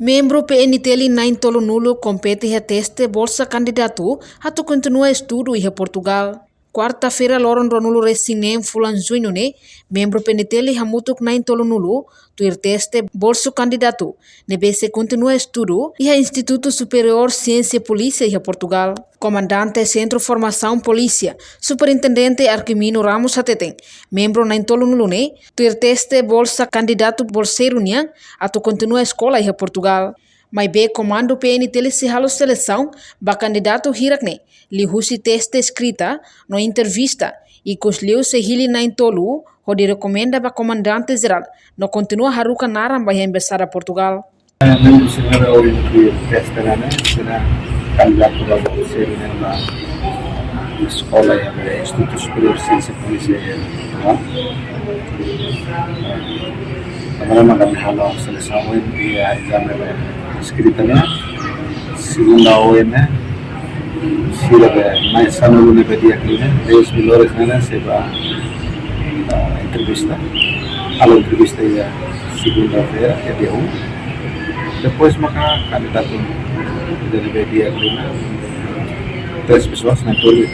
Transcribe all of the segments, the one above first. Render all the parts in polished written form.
Membro PNTL nain tolo nulo compete a teste bolsa candidato atau continua estudo em Portugal. Quarta-feira, loron ronulo resinem fulan junho ne, membro PNTL hamutuk nain tolo nulo, tuir teste bolso candidato, nebese continua estudo e a Instituto Superior Ciência e Polícia em Portugal. Comandante Centro Formação Polícia, Superintendente Arquimino Ramos Hateten, membro nain tolo nulo ne, tuir teste bolsa candidato bolseiro nian, atau continua escola em Portugal. Mas be comando PNTL se halo seleção ba candidato hirakne li husi teste escrita no entrevista e cosliu se hili na intolu onde recomenda ba comandante geral no continua haruka naram ba embaixada Portugal. Não será o teste né será candidato a ser na escola e Instituto Superior de Ciência e Polícia Agora kami halo seleção e a exame escrita né segunda ONE sila mais sano no dia aqui né 10 melhores né se vai entrevista a entrevista é segunda-feira é dia 1 depois maka candidato dari dia aqui né 3 pessoas na torre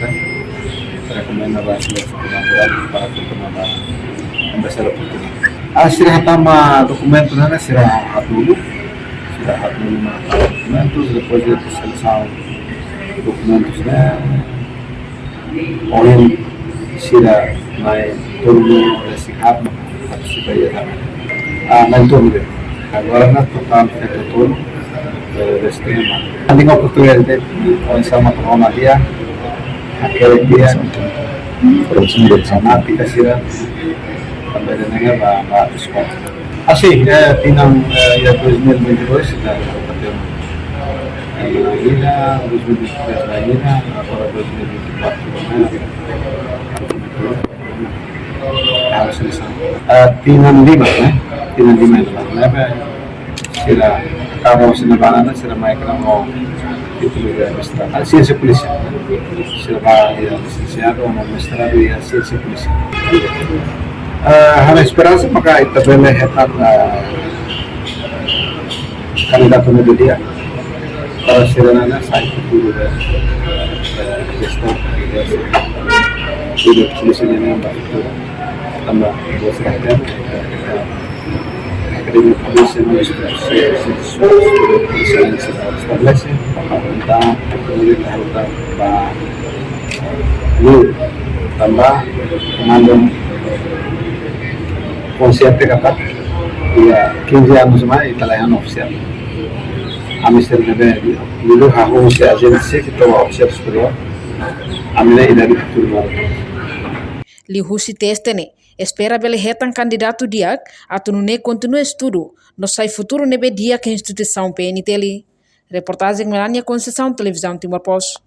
recomenda a seleção para continuar embaixada Portugal. Sira hatama dokumento na sira hatulo mga documentos depois de seleção documentos na olhem sira may turno resihab participa ya na turno agora na total feito turno destino anding oportunidade com sama corona dia aquele dia sanati sira também dengan Pak Diskon. Asih, tinang ya 2022 sudah bertemu. Lagi na 2023 lagi na para 2024 harus selesai. Tinang lima itu lah. Sila kamu senabanan sila may kamu itu juga administrasi. Ciência polícia. Sila ya licenciado ou mestrado em ciência polícia. Hana esperança maka itabele hetan candidato no dia para serenana sai futuro da gestão e polícia nem anda também você tem acredito que você não se estabelece então kemudian harus tambah comando consciente kata ya 15 anos mais italiano oficial a mister deve dulu hahu se agência que estava oficial superior a minha idade turma li husi teste ne espera bele hetan candidato diak atunune continua estudo no sai futuro nebe dia que instituição PNTL. Reportagem Melania Conceição, Televisão Timor Post.